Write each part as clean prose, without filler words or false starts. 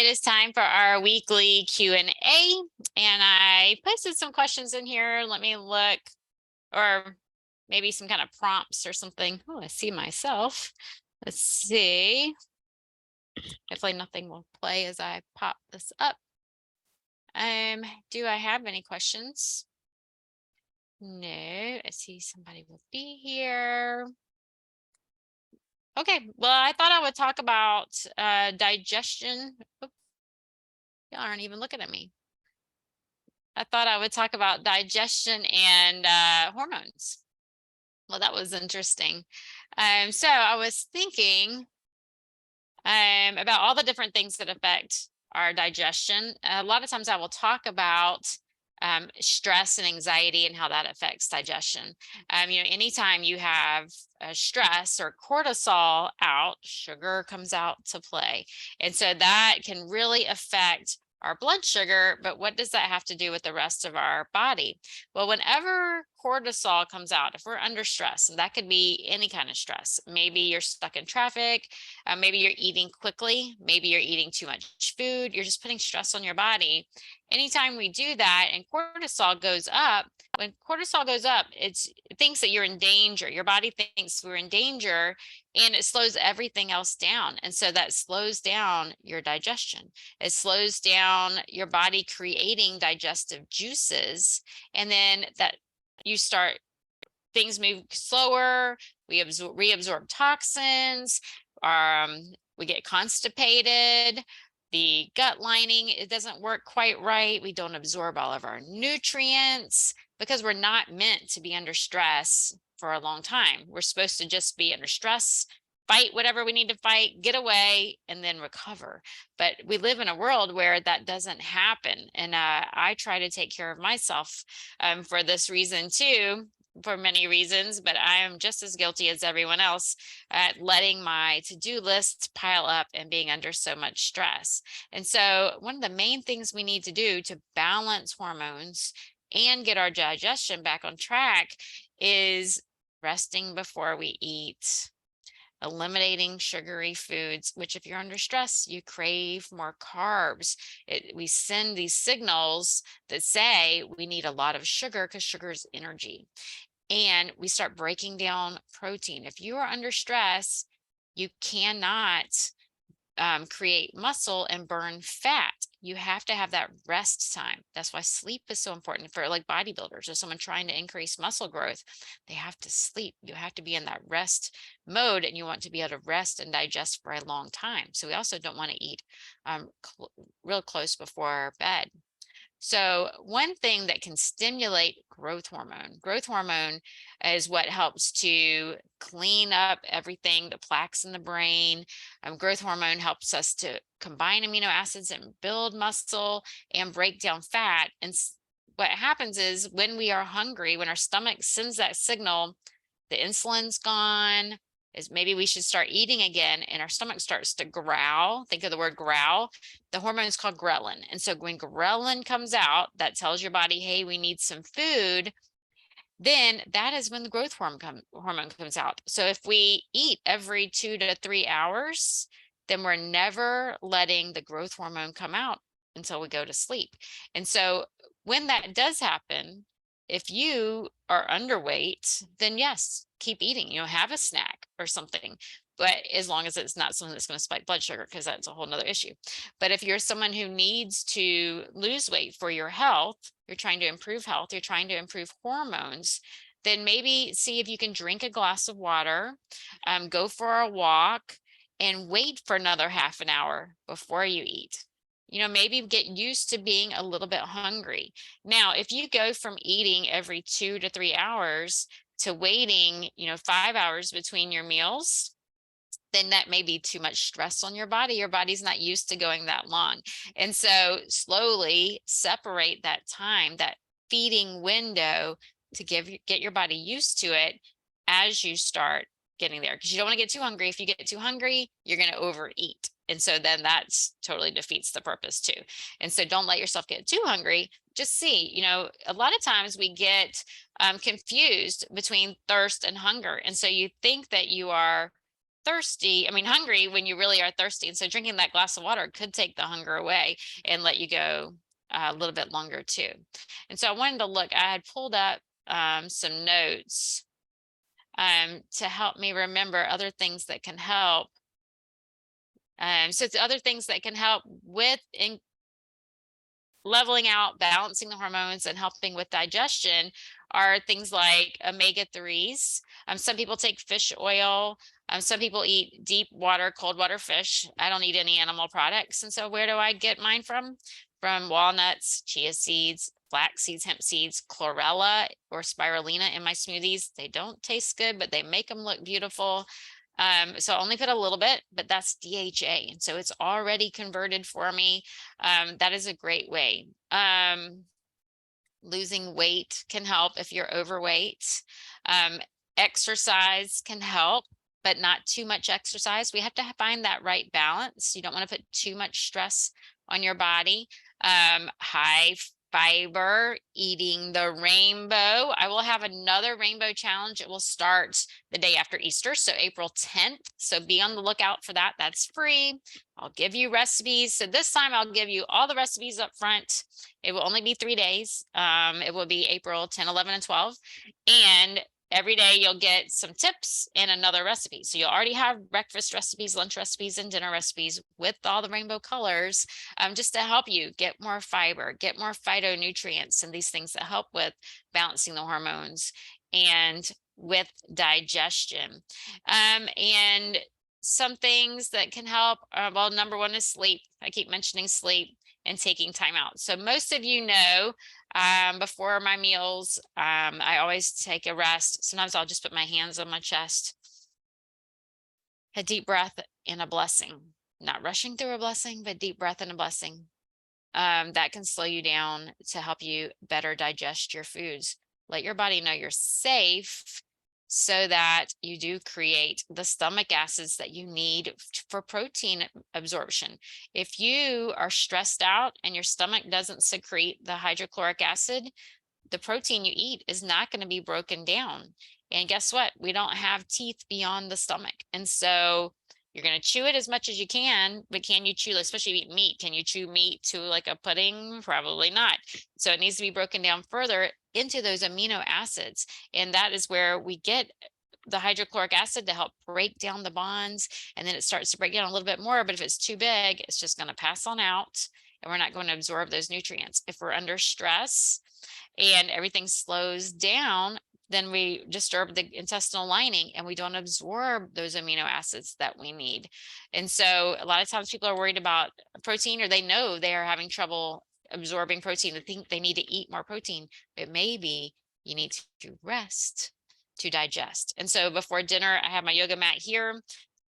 it is time for our weekly Q&A, and I posted some questions in here. Let me look, or maybe some kind of prompts or something. Oh, I see myself. Let's see. Hopefully nothing will play as I pop this up. Do I have any questions? No, I see somebody will be here. Okay, well, I thought I would talk about digestion. Oops, y'all aren't even looking at me. I thought I would talk about digestion and hormones. Well, that was interesting. So I was thinking about all the different things that affect our digestion. A lot of times I will talk about stress and anxiety and how that affects digestion. Anytime you have stress or cortisol out, sugar comes out to play. And so that can really affect our blood sugar, but what does that have to do with the rest of our body? Well, whenever cortisol comes out, if we're under stress, and that could be any kind of stress, maybe you're stuck in traffic, maybe you're eating quickly, maybe you're eating too much food, you're just putting stress on your body. Anytime we do that and cortisol goes up, when cortisol goes up, it thinks that you're in danger. Your body thinks we're in danger, and it slows everything else down. And so that slows down your digestion. It slows down your body creating digestive juices. And then that you start, things move slower, we reabsorb toxins, we get constipated, the gut lining, it doesn't work quite right. We don't absorb all of our nutrients because we're not meant to be under stress for a long time. We're supposed to just be under stress, fight whatever we need to fight, get away, and then recover. But we live in a world where that doesn't happen. And I try to take care of myself for this reason too, for many reasons, but I am just as guilty as everyone else at letting my to-do lists pile up and being under so much stress. And so one of the main things we need to do to balance hormones and get our digestion back on track is resting before we eat, eliminating sugary foods, which if you're under stress, you crave more carbs. We send these signals that say we need a lot of sugar because sugar is energy. And we start breaking down protein. If you are under stress, you cannot create muscle and burn fat. You have to have that rest time. That's why sleep is so important for like bodybuilders or someone trying to increase muscle growth. They have to sleep. You have to be in that rest mode, and you want to be able to rest and digest for a long time. So we also don't want to eat real close before bed. So one thing that can stimulate growth hormone is what helps to clean up everything, the plaques in the brain. Growth hormone helps us to combine amino acids and build muscle and break down fat. And what happens is when we are hungry, when our stomach sends that signal, the insulin's gone, is maybe we should start eating again, and our stomach starts to growl. Think of the word growl. The hormone is called ghrelin. And so when ghrelin comes out, that tells your body, hey, we need some food. Then that is when the growth hormone comes out. So if we eat every 2 to 3 hours, then we're never letting the growth hormone come out until we go to sleep. And so when that does happen, if you are underweight, then yes, keep eating, have a snack or something, but as long as it's not something that's going to spike blood sugar, because that's a whole nother issue. But if you're someone who needs to lose weight for your health, you're trying to improve health, you're trying to improve hormones, then maybe see if you can drink a glass of water, go for a walk, and wait for another half an hour before you eat. Maybe get used to being a little bit hungry. Now, if you go from eating every 2 to 3 hours to waiting, 5 hours between your meals, then that may be too much stress on your body. Your body's not used to going that long. And so slowly separate that time, that feeding window, to get your body used to it as you start getting there, because you don't want to get too hungry. If you get too hungry, you're going to overeat. And so then that's totally defeats the purpose too. And so don't let yourself get too hungry. Just see, a lot of times we get confused between thirst and hunger. And so you think that you are hungry when you really are thirsty. And so drinking that glass of water could take the hunger away and let you go a little bit longer too. And so I wanted to look, I had pulled up some notes to help me remember other things that can help. So it's other things that can help with leveling out, balancing the hormones, and helping with digestion are things like omega-3s. Some people take fish oil. Some people eat deep water, cold water fish. I don't eat any animal products. And so where do I get mine from? From walnuts, chia seeds, flax seeds, hemp seeds, chlorella or spirulina in my smoothies. They don't taste good, but they make them look beautiful. So I only put a little bit, but that's DHA. And so it's already converted for me. That is a great way. Losing weight can help if you're overweight. Exercise can help, but not too much exercise. We have to find that right balance. You don't want to put too much stress on your body. High fiber, eating the rainbow. I will have another rainbow challenge. It will start the day after Easter, so April 10th. So be on the lookout for that. That's free. I'll give you recipes. So this time I'll give you all the recipes up front. It will only be 3 days. It will be April 10, 11, and 12. And every day you'll get some tips and another recipe. So you'll already have breakfast recipes, lunch recipes, and dinner recipes with all the rainbow colors, just to help you get more fiber, get more phytonutrients, and these things that help with balancing the hormones and with digestion. And some things that can help, well, number one is sleep. I keep mentioning sleep and taking time out. So most of you know, before my meals, I always take a rest. Sometimes I'll just put my hands on my chest, a deep breath and a blessing, not rushing through a blessing, but deep breath and a blessing. That can slow you down to help you better digest your foods. Let your body know you're safe so that you do create the stomach acids that you need for protein absorption. If you are stressed out and your stomach doesn't secrete the hydrochloric acid, the protein you eat is not going to be broken down. And guess what? We don't have teeth beyond the stomach. And so you're going to chew it as much as you can, but can you chew, especially if you eat meat, can you chew meat to like a pudding? Probably not. So it needs to be broken down further into those amino acids. And that is where we get the hydrochloric acid to help break down the bonds. And then it starts to break down a little bit more. But if it's too big, it's just going to pass on out and we're not going to absorb those nutrients. If we're under stress and everything slows down, then we disturb the intestinal lining and we don't absorb those amino acids that we need. And so a lot of times people are worried about protein, or they know they are having trouble absorbing protein. They think they need to eat more protein, but maybe you need to rest to digest. And so before dinner, I have my yoga mat here,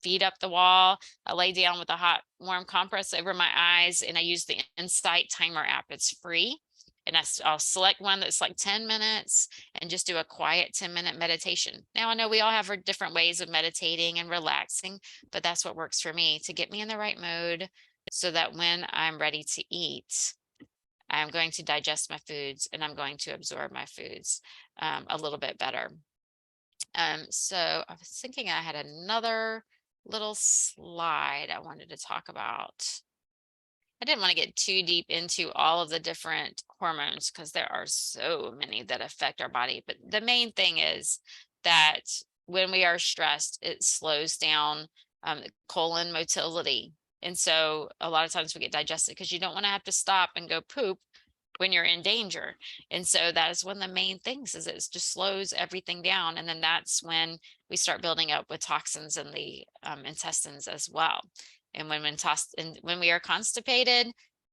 feet up the wall. I lay down with a hot, warm compress over my eyes, and I use the Insight Timer app. It's free. And I'll select one that's like 10 minutes and just do a quiet 10-minute meditation. Now, I know we all have different ways of meditating and relaxing, but that's what works for me to get me in the right mode so that when I'm ready to eat, I'm going to digest my foods and I'm going to absorb my foods a little bit better. So I was thinking I had another little slide I wanted to talk about. I didn't want to get too deep into all of the different hormones because there are so many that affect our body. But the main thing is that when we are stressed, it slows down colon motility. And so a lot of times we get digested because you don't want to have to stop and go poop when you're in danger. And so that is one of the main things, is it just slows everything down. And then that's when we start building up with toxins in the intestines as well. And when we are constipated,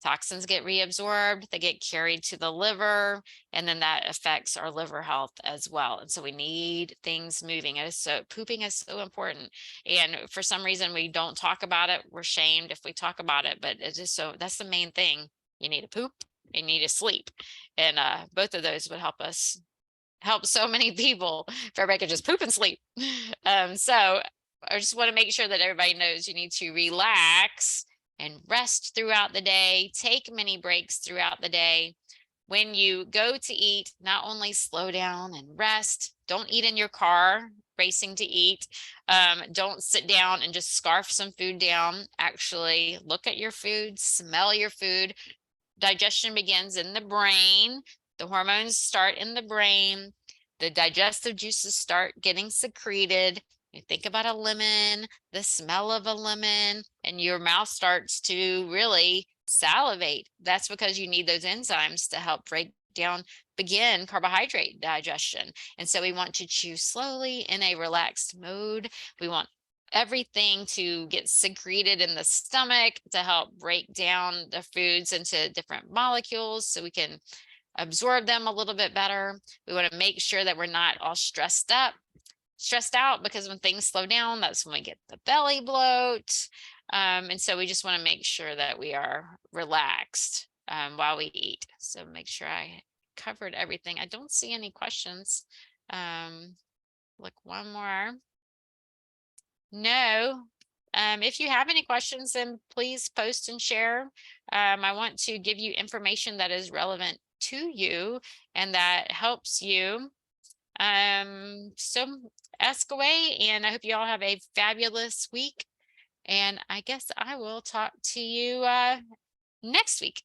toxins get reabsorbed, they get carried to the liver, and then that affects our liver health as well. And so we need things moving. Pooping is so important. And for some reason, we don't talk about it. We're shamed if we talk about it, but it's just that's the main thing. You need to poop and you need to sleep. And both of those would help so many people if everybody could just poop and sleep. So I just want to make sure that everybody knows you need to relax and rest throughout the day, take many breaks throughout the day, when you go to eat, not only slow down and rest, don't eat in your car racing to eat. Don't sit down and just scarf some food down. Actually, look at your food, smell your food. Digestion begins in the brain. The hormones start in the brain. The digestive juices start getting secreted. You think about a lemon, the smell of a lemon, and your mouth starts to really salivate. That's because you need those enzymes to help break down, begin carbohydrate digestion. And so we want to chew slowly in a relaxed mode. We want everything to get secreted in the stomach to help break down the foods into different molecules so we can absorb them a little bit better. We want to make sure that we're not all stressed out, because when things slow down, that's when we get the belly bloat. And so we just want to make sure that we are relaxed while we eat. So make sure I covered everything. I don't see any questions. Look, one more. No. If you have any questions, then please post and share. I want to give you information that is relevant to you and that helps you. So ask away, and I hope you all have a fabulous week. And I guess I will talk to you next week.